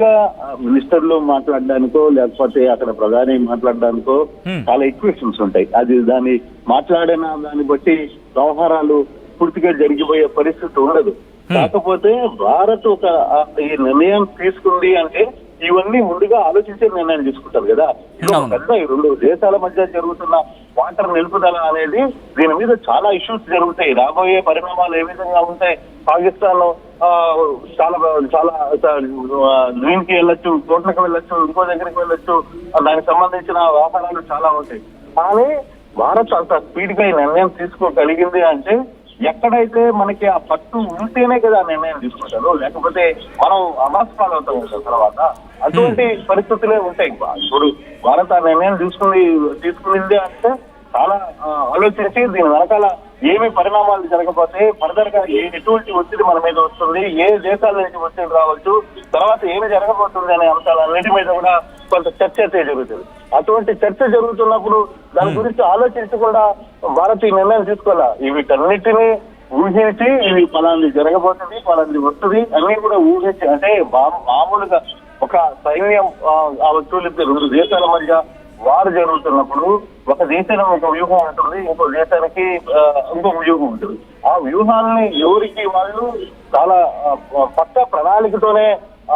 గా మినిస్టర్లు మాట్లాడడానికో లేకపోతే అక్కడ ప్రధాని మాట్లాడడానికో చాలా ఈక్వేషన్స్ ఉంటాయి. అది దాన్ని మాట్లాడిన దాన్ని బట్టి వ్యవహారాలు పూర్తిగా జరిగిపోయే పరిస్థితి ఉండదు. కాకపోతే భారత్ ఒక ఈ నిర్ణయం తీసుకుంది అంటే ఇవన్నీ ముందుగా ఆలోచించే నిర్ణయం తీసుకుంటారు కదా. పెద్ద ఈ రెండు దేశాల మధ్య జరుగుతున్న వాటర్ నిలుపుదల అనేది దీని మీద చాలా ఇష్యూస్ జరుగుతాయి. రాబోయే పరిణామాలు ఏ విధంగా ఉంటాయి? పాకిస్తాన్ చాలా చాలా గ్రీన్ కి వెళ్ళొచ్చు, కోట్లకు వెళ్ళొచ్చు, ఇంకో దగ్గరికి వెళ్ళొచ్చు, దానికి సంబంధించిన వ్యవహారాలు చాలా ఉంటాయి. కానీ భారత్ అంత స్పీడ్ గా ఈ నిర్ణయం తీసుకోగలిగింది అంటే ఎక్కడైతే మనకి ఆ పట్టు ఉంటేనే కదా నిర్ణయం తీసుకుంటారు, లేకపోతే మనం అమాస్పాలు అవుతాం కదా తర్వాత. అటువంటి పరిస్థితులే ఉంటాయి. ఇప్పుడు భారత్ ఆ నిర్ణయం తీసుకునింది అంటే చాలా ఆలోచించి దీని వెనకాల ఏమి పరిణామాలు జరగకపోతే ఫర్దర్ గా ఎటువంటి ఒత్తిడి మన మీద వస్తుంది, ఏ దేశాల నుంచి ఒత్తిడి రావచ్చు, తర్వాత ఏమి జరగబోతుంది అనే అంశాలన్నిటి మీద కూడా కొంత చర్చ అయితే జరుగుతుంది. అటువంటి చర్చ జరుగుతున్నప్పుడు దాని గురించి ఆలోచించకుండా భారత్ ఈ నిర్ణయం తీసుకోవాలి. వీటన్నిటినీ ఊహించి ఇవి ఫలాన్ని జరగబోతుంది, ఫలాన్ని వస్తుంది అన్ని కూడా ఊహించి, అంటే మామూలుగా ఒక సైన్యం రెండు దేశాల మధ్య వారు జరుగుతున్నప్పుడు ఒక దేశానికి ఒక వ్యూహం ఉంటుంది, ఇంకో దేశానికి ఇంకొక వ్యూహం ఉంటుంది. ఆ వ్యూహాన్ని ఎవరికి వాళ్ళు చాలా పక్క ప్రణాళికతోనే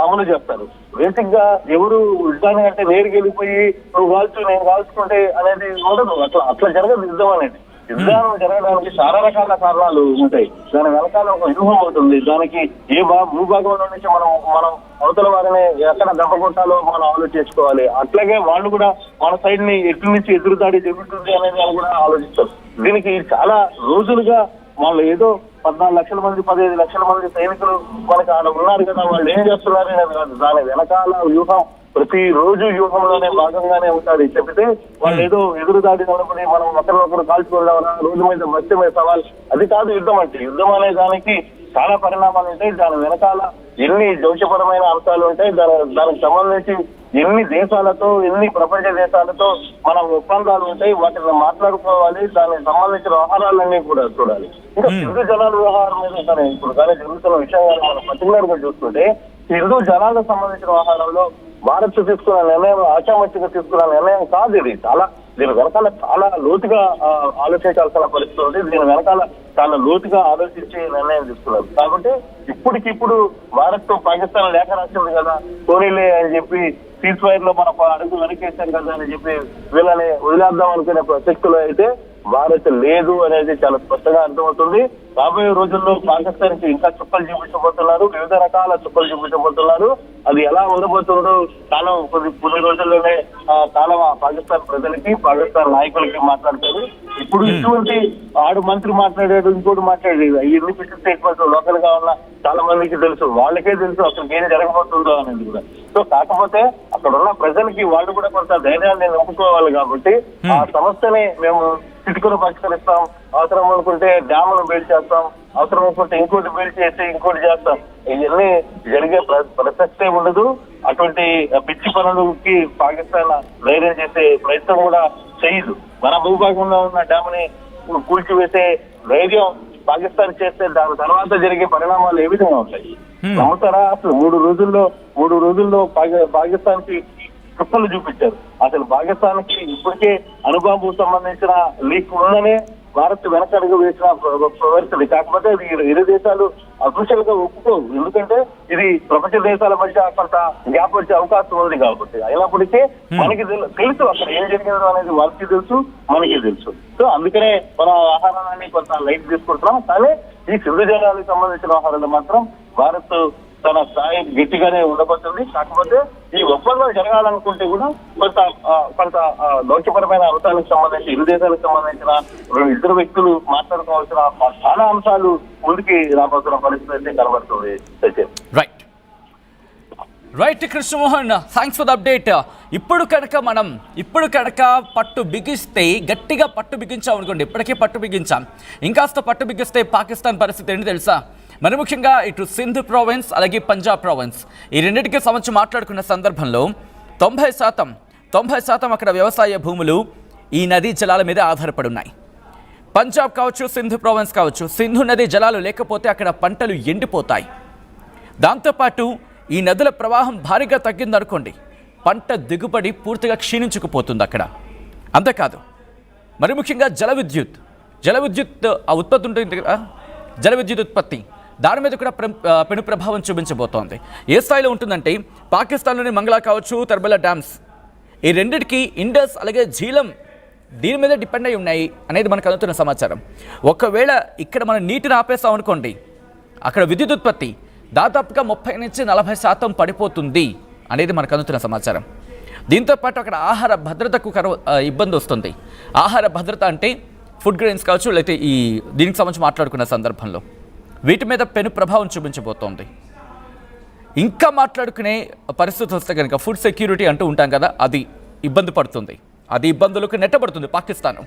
అమలు చేస్తారు. బేసిక్ గా ఎవరు యుద్ధాన్ని అంటే నేరుగా వెళ్ళిపోయి నువ్వు కాల్చు నేను కాల్చుకుంటే అనేది ఉండదు. అట్లా జరగదు యుద్ధం అనేది. యుద్ధం జరగడానికి చాలా రకాల కారణాలు ఉంటాయి. దాని వెనకాల ఒక వ్యూహం అవుతుంది. దానికి ఏ భూభాగంలో నుంచి మనం అవతల వారిని ఎక్కడ దెబ్బకొట్టాలో మనం ఆలోచించుకోవాలి. అట్లాగే వాళ్ళు కూడా మన సైడ్ ని ఎటు నుంచి ఎదురుదాడి జరుగుతుంది అనేది వాళ్ళు కూడా ఆలోచిస్తారు. దీనికి చాలా రోజులుగా వాళ్ళు ఏదో 14 లక్షల మంది 15 లక్షల మంది సైనికులు మనకి ఆడ ఉన్నారు కదా, వాళ్ళు ఏం చేస్తున్నారు అనేది కాదు. దాని వెనకాల వ్యూహం ప్రతి రోజు వ్యూహంలోనే భాగంగానే ఉంటాడు. చెప్తే వాళ్ళు ఏదో ఎదురుదాడి నిలబడి మనం ఒకరినొకరు కాల్చుకోవడం, రోజు మీద మధ్య మీద సవాల్, అది కాదు యుద్ధం అంటే. యుద్ధం అనే దానికి చాలా పరిణామాలు ఉంటాయి. దాని వెనకాల ఎన్ని దౌత్యపరమైన అంశాలు ఉంటాయి. దానికి సంబంధించి ఎన్ని దేశాలతో, ఎన్ని ప్రపంచ దేశాలతో మన ఒప్పందాలు ఉంటాయి. వాటిని మాట్లాడుకోవాలి. దానికి సంబంధించిన వ్యవహారాలన్నీ కూడా చూడాలి. ఇంకా హిందూ జనాల వ్యవహారం మీద సరే ఇప్పుడు కానీ జరుగుతున్న విషయాలు మనం పర్టికులర్ గా చూస్తుంటే హిందూ జనాలకు సంబంధించిన వ్యవహారంలో భారత్ తీసుకున్న నిర్ణయం ఆశామచ్చిగా తీసుకున్న నిర్ణయం కాదు. ఇది దీని వెనకాల చాలా లోతుగా ఆలోచించాల్సిన పరిస్థితి ఉంది. దీని వెనకాల చాలా లోతుగా ఆలోచించి నిర్ణయం తీసుకున్నారు. కాబట్టి ఇప్పటికిప్పుడు భారత్ తో పాకిస్తాన్ లేఖ రాసింది కదా, కోరిలే అని చెప్పి సీజ్ ఫైర్ లో మనం అడుగు వెనకేసాం కదా అని చెప్పి వీళ్ళని వదిలేద్దాం అనుకునే ప్రసక్తిలో అయితే భారత్ లేదు అనేది చాలా స్పష్టంగా అర్థమవుతుంది. రాబోయే రోజుల్లో పాకిస్తాన్ కి ఇంకా చుక్కలు చూపించబోతున్నారు, వివిధ రకాల చుక్కలు చూపించబోతున్నారు. అది ఎలా ఉండబోతుందో కాలం కొన్ని రోజుల్లోనే కాలం పాకిస్తాన్ ప్రజలకి, పాకిస్తాన్ నాయకులకి మాట్లాడతారు. ఇప్పుడు ఇటువంటి ఆడు మంత్రి మాట్లాడాడు, ఇంకోటి మాట్లాడాడు, ఇవన్నీ పిచ్చి స్టేట్మెంట్స్ లోకల్ గా ఉన్న చాలా మందికి తెలుసు, వాళ్ళకే తెలుసు అసలు ఏం జరగబోతుందో అనేది కూడా. సో కాకపోతే అక్కడ ఉన్న ప్రజలకి వాళ్ళు కూడా కొంత ధైర్యాన్ని నింపుకోవాలి. కాబట్టి ఆ సమస్యని మేము చిటికలు పరిష్కరిస్తాం, అవసరం అనుకుంటే డ్యాములు బిల్డ్ చేస్తాం, అవసరం అనుకుంటే ఇంకోటి బిల్డ్ చేసి ఇంకోటి చేస్తాం, ఇవన్నీ జరిగే ప్రసక్తే ఉండదు. అటువంటి పిచ్చి పనులకి పాకిస్తాన్ ధైర్యం చేసే ప్రయత్నం కూడా చేయదు. మన భూభాగంలో ఉన్న డ్యాముని కూల్చివేసే ధైర్యం పాకిస్తాన్ చేస్తే దాని తర్వాత జరిగే పరిణామాలు ఏ విధంగా ఉంటాయి నమ్ముతారా? అసలు మూడు రోజుల్లో పాకిస్తాన్ కి చుక్కలు చూపించారు. అసలు పాకిస్తాన్ కి ఇప్పటికే అణుబాంబు సంబంధించిన లీక్ ఉందనే భారత్ వెనకడుగు వేసిన పరిస్థితి. కాకపోతే ఇది ఇరు దేశాలు అఫీషియల్ గా ఒప్పుకోవు. ఎందుకంటే ఇది ప్రపంచ దేశాల మధ్య కొంత గ్యాప్ వచ్చే అవకాశం ఉంది కాబట్టి. అయినప్పటికీ మనకి తెలుసు అక్కడ ఏం జరిగిందో అనేది వాళ్ళకి తెలుసు, మనకి తెలుసు. సో అందుకనే మన ఆహారాన్ని కొంత లైట్ తీసుకుంటున్నాం. కానీ ఈ సింధు జలాలకు సంబంధించిన ఆహారాలు మాత్రం భారత్ తన స్థాయి గట్టిగానే ఉండబోతుంది. కాకపోతే ఈ ఒప్పందం జరగాలనుకుంటే కూడా కొంత దౌత్యపరమైన అంశాలకు సంబంధించి ఇరు దేశాలకు సంబంధించిన ఇద్దరు వ్యక్తులు మాట్లాడుకోవాల్సిన చాలా అంశాలు ముందుకి రాబోతున్న పరిస్థితి అయితే కనబడుతుంది. Right Krishnamohan, thanks for the update. ఇప్పుడు కనుక పట్టు బిగిస్తే, గట్టిగా పట్టు బిగించాం అనుకోండి, ఇప్పటికే పట్టు బిగించాం, ఇంకాస్త పట్టు బిగిస్తే పాకిస్తాన్ పరిస్థితి ఏంటి తెలుసా? మరి ముఖ్యంగా ఇటు సింధ్ ప్రావిన్స్ అలాగే పంజాబ్ ప్రావిన్స్ ఈ రెండింటికి సంబంధించి మాట్లాడుకున్న సందర్భంలో 90% అక్కడ వ్యవసాయ భూములు ఈ నదీ జలాల మీద ఆధారపడి ఉన్నాయి. పంజాబ్ కావచ్చు, సింధ్ ప్రావిన్స్ కావచ్చు, సింధు నదీ జలాలు లేకపోతే అక్కడ పంటలు ఎండిపోతాయి. దాంతోపాటు ఈ నదుల ప్రవాహం భారీగా తగ్గిందనుకోండి, పంట దిగుబడి పూర్తిగా క్షీణించుకుపోతుంది అక్కడ. అంతేకాదు, మరి ముఖ్యంగా జల విద్యుత్ ఆ ఉత్పత్తి ఉంటుంది కదా, జల విద్యుత్ ఉత్పత్తి, దాని మీద కూడా పెను ప్రభావం చూపించబోతోంది. ఏ స్థాయిలో ఉంటుందంటే, పాకిస్తాన్లోని మంగళా కావచ్చు, తర్బెలా డ్యామ్స్, ఈ రెండింటికి ఇండస్ అలాగే జీలం దీని మీద డిపెండ్ అయి ఉన్నాయి అనేది మనకు అందుతున్న సమాచారం. ఒకవేళ ఇక్కడ మనం నీటిని ఆపేస్తాం అనుకోండి, అక్కడ విద్యుత్ ఉత్పత్తి దాదాపుగా 30 నుంచి 40% పడిపోతుంది అనేది మనకు అందుతున్న సమాచారం. దీంతోపాటు అక్కడ ఆహార భద్రతకు ఇబ్బంది వస్తుంది. ఆహార భద్రత అంటే ఫుడ్ గ్రెయిన్స్ కావచ్చు, లేకపోతే ఈ దీనికి సంబంధించి మాట్లాడుకున్న సందర్భంలో వీటి మీద పెను ప్రభావం చూపించబోతోంది. ఇంకా మాట్లాడుకునే పరిస్థితి వస్తే కనుక ఫుడ్ సెక్యూరిటీ అంటూ ఉంటాం కదా, అది ఇబ్బంది పడుతుంది, అది ఇబ్బందులకు నెట్టబడుతుంది పాకిస్తాన్.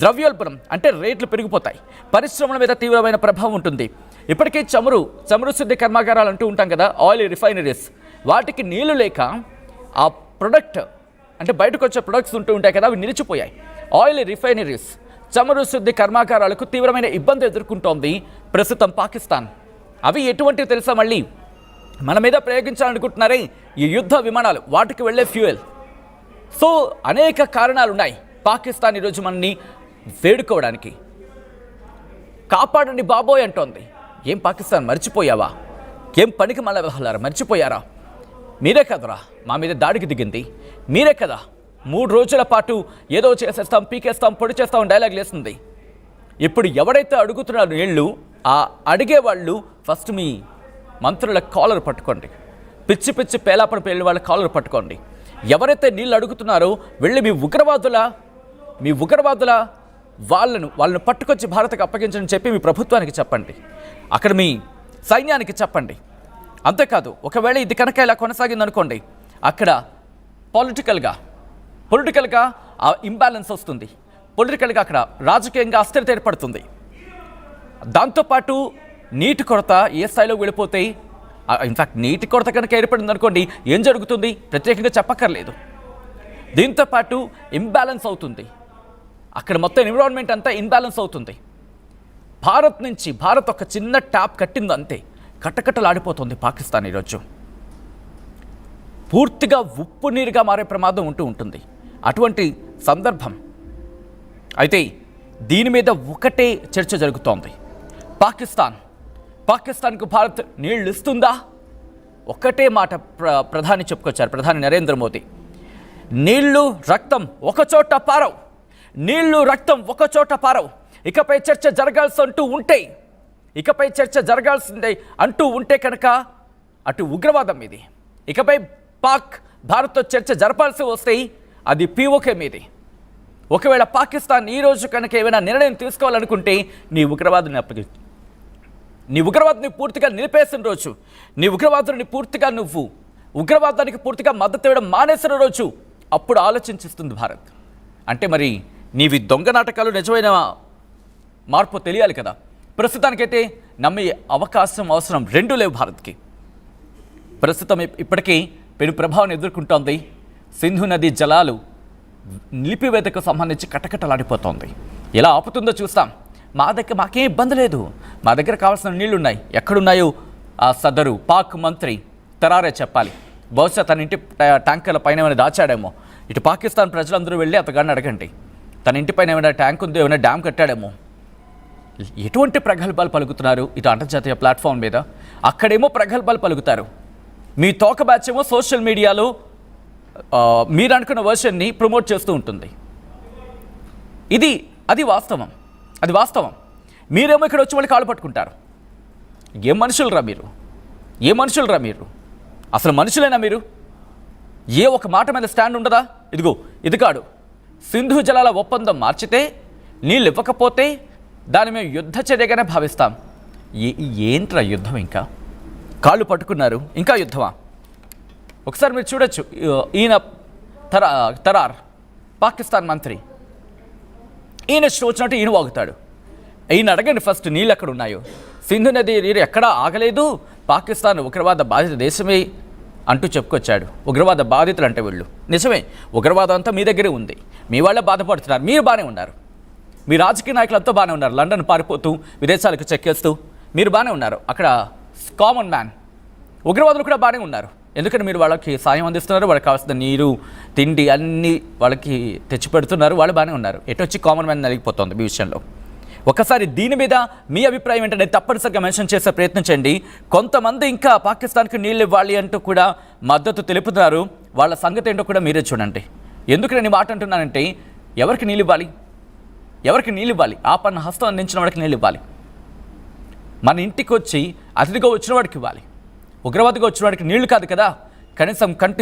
ద్రవ్యోల్బణం అంటే రేట్లు పెరిగిపోతాయి, పరిశ్రమల మీద తీవ్రమైన ప్రభావం ఉంటుంది. ఇప్పటికే చమురు శుద్ధి కర్మాగారాలు అంటూ ఉంటాం కదా, ఆయిల్ రిఫైనరీస్, వాటికి నీళ్లు లేక ఆ ప్రొడక్ట్ అంటే బయటకు వచ్చే ప్రొడక్ట్స్ ఉంటూ ఉంటాయి కదా, అవి నిలిచిపోయాయి. ఆయిల్ రిఫైనరీస్, చమురు శుద్ధి కర్మాగారాలకు తీవ్రమైన ఇబ్బంది ఎదుర్కొంటోంది ప్రస్తుతం పాకిస్తాన్. అవి ఎటువంటివి తెలుసా, మళ్ళీ మన మీద ప్రయోగించాలనుకుంటున్నారే ఈ యుద్ధ విమానాలు, వాటికి వెళ్ళే ఫ్యూయల్. సో అనేక కారణాలు ఉన్నాయి పాకిస్తాన్ ఈరోజు మనని వేడుకోవడానికి. కాపాడండి బాబోయ్ అంటోంది. ఏం పాకిస్తాన్ మర్చిపోయావా? ఏం పనికి మళ్ళీ వెళ్ళారా? మర్చిపోయారా? మీరే కదరా మా మీద దాడికి దిగింది, మీరే కదా 3 రోజుల పాటు ఏదో చేసేస్తాం, పీకేస్తాం, పొడి చేస్తాం డైలాగ్ లేస్తుంది. ఇప్పుడు ఎవరైతే అడుగుతున్నారో నీళ్ళు, ఆ అడిగేవాళ్ళు ఫస్ట్ మీ మంత్రుల కాలర్ పట్టుకోండి, పిచ్చి పిచ్చి పేలాపన పేలిన వాళ్ళ కాలర్ పట్టుకోండి. ఎవరైతే నీళ్ళు అడుగుతున్నారో వెళ్ళి మీ ఉగ్రవాదుల వాళ్ళను పట్టుకొచ్చి భారత్కి అప్పగించని చెప్పి మీ ప్రభుత్వానికి చెప్పండి, అక్కడ మీ సైన్యానికి చెప్పండి. అంతేకాదు, ఒకవేళ ఇది కనుక ఇలా కొనసాగిందనుకోండి, అక్కడ పొలిటికల్గా ఆ ఇంబ్యాలెన్స్ వస్తుంది, పొలిటికల్గా అక్కడ రాజకీయంగా అస్థిరత ఏర్పడుతుంది. దాంతోపాటు నీటి కొరత ఏ స్థాయిలో వెళ్ళిపోతాయి. ఇన్ఫ్యాక్ట్ నీటి కొరత కనుక ఏర్పడింది అనుకోండి, ఏం జరుగుతుంది ప్రత్యేకంగా చెప్పక్కర్లేదు. దీంతోపాటు ఇంబ్యాలెన్స్ అవుతుంది, అక్కడ మొత్తం ఎన్విరాన్మెంట్ అంతా ఇంబ్యాలెన్స్ అవుతుంది. భారత్ ఒక చిన్న ట్యాప్ కట్టింది అంతే, కట్టకట్టలాడిపోతుంది పాకిస్తాన్ ఈరోజు. పూర్తిగా ఉప్పు నీరుగా మారే ప్రమాదం ఉంటుంది అటువంటి సందర్భం. అయితే దీని మీద ఒకటే చర్చ జరుగుతోంది. పాకిస్తాన్కు భారత్ నీళ్లు ఇస్తుందా? ఒకటే మాట చెప్పుకొచ్చారు ప్రధాని నరేంద్ర మోదీ. నీళ్లు రక్తం ఒకచోట పారవు. ఇకపై చర్చ జరగాల్సిందే అంటూ ఉంటే కనుక అటు ఉగ్రవాదం మీది, ఇకపై భారత్తో చర్చ జరపాల్సి వస్తే అది POK మీది. ఒకవేళ పాకిస్తాన్ ఈరోజు కనుక ఏమైనా నిర్ణయం తీసుకోవాలనుకుంటే నీ ఉగ్రవాదుని పూర్తిగా నిలిపేసిన రోజు, నీ ఉగ్రవాదానికి పూర్తిగా మద్దతు ఇవ్వడం మానేసిన రోజు, అప్పుడు ఆలోచించిస్తుంది భారత్. అంటే మరి నీవి దొంగ నాటకాలు నిజమైన మార్పు తెలియాలి కదా. ప్రస్తుతానికైతే నమ్మే అవకాశం అవసరం రెండూ లేవు భారత్కి. ప్రస్తుతం ఇప్పటికీ పెను ప్రభావం ఎదుర్కొంటోంది. సింధు నది జలాలు నిలిపివేతకు సంబంధించి కటకటలాడిపోతోంది. ఎలా ఆపుతుందో చూస్తాం. మాకేం ఇబ్బంది లేదు, మా దగ్గర కావాల్సిన నీళ్లున్నాయి. ఎక్కడున్నాయో ఆ సదరు పాక్ మంత్రి తరారే చెప్పాలి. బహుశా తన ఇంటి ట్యాంకర్ల పైన ఏమైనా దాచాడేమో. ఇటు పాకిస్తాన్ ప్రజలందరూ వెళ్ళి అతగాడిని అడగండి, తన ఇంటిపైన ఏమైనా ట్యాంక్ ఉందో, ఏమైనా డ్యామ్ కట్టాడేమో. ఎటువంటి ప్రగల్భాలు పలుకుతున్నారు ఇటు అంతర్జాతీయ ప్లాట్ఫామ్ మీద, అక్కడేమో ప్రగల్భాలు పలుకుతారు. మీ తోక బ్యాచ్ ఏమో సోషల్ మీడియాలో మీరు అనుకున్న వర్షన్ని ప్రమోట్ చేస్తూ ఉంటుంది. అది వాస్తవం. మీరేమో ఇక్కడ వచ్చి వాళ్ళు కాళ్ళు పట్టుకుంటారు. ఏం మనుషులరా మీరు? అసలు మనుషులేనా మీరు? ఏ ఒక మాట మీద స్టాండ్ ఉండదా? ఇది కాడు సింధు జలాల ఒప్పందం మార్చితే, నీళ్ళు ఇవ్వకపోతే దాని మేము యుద్ధ చర్యగానే భావిస్తాం. ఏంట్రా యుద్ధం? ఇంకా కాళ్ళు పట్టుకున్నారు, ఇంకా యుద్ధమా? ఒకసారి మీరు చూడొచ్చు, ఈయన తరార్ పాకిస్తాన్ మంత్రి, ఈయన వచ్చినట్టు ఈయన వాగుతాడు. ఈయన అడగండి ఫస్ట్ నీళ్ళు ఎక్కడ ఉన్నాయో. సింధు నది నీరు ఎక్కడా ఆగలేదు, పాకిస్తాన్ ఉగ్రవాద బాధిత దేశమే అంటూ చెప్పుకొచ్చాడు. ఉగ్రవాద బాధితులు అంటే వీళ్ళు. నిజమే, ఉగ్రవాదం అంతా మీ దగ్గరే ఉంది, మీ వాళ్ళే బాధపడుతున్నారు. మీరు బాగానే ఉన్నారు, మీ రాజకీయ నాయకులంతా బాగానే ఉన్నారు. లండన్ పారిపోతూ విదేశాలకు చెక్కేస్తూ మీరు బాగానే ఉన్నారు. అక్కడ కామన్ మ్యాన్ ఉగ్రవాదులు కూడా బాగానే ఉన్నారు, ఎందుకంటే మీరు వాళ్ళకి సాయం అందిస్తున్నారు, వాళ్ళకి కావాల్సిన నీరు తిండి అన్నీ వాళ్ళకి తెచ్చి పెడుతున్నారు, వాళ్ళు బాగానే ఉన్నారు. ఎటు వచ్చి కామన్ మ్యాన్ నలిగిపోతుంది ఈ విషయంలో. ఒకసారి దీని మీద మీ అభిప్రాయం ఏంటంటే తప్పనిసరిగా మెన్షన్ చేసే ప్రయత్నించండి. కొంతమంది ఇంకా పాకిస్తాన్కి నీళ్ళు ఇవ్వాలి అంటూ కూడా మద్దతు తెలుపుతున్నారు, వాళ్ళ సంగతి ఏంటో కూడా మీరే చూడండి. ఎందుకు నేను ఈ మాట అంటున్నానంటే ఎవరికి నీళ్ళు ఇవ్వాలి, ఎవరికి నీళ్ళు ఇవ్వాలి? ఆపన్న హస్తం అందించిన వాడికి నీళ్ళు ఇవ్వాలి. మన ఇంటికి వచ్చి అతిథిగా వచ్చిన వాడికి ఇవ్వాలి. ఉగ్రవాదిగా వచ్చిన వాడికి నీళ్లు కాదు కదా, కనీసం కంటి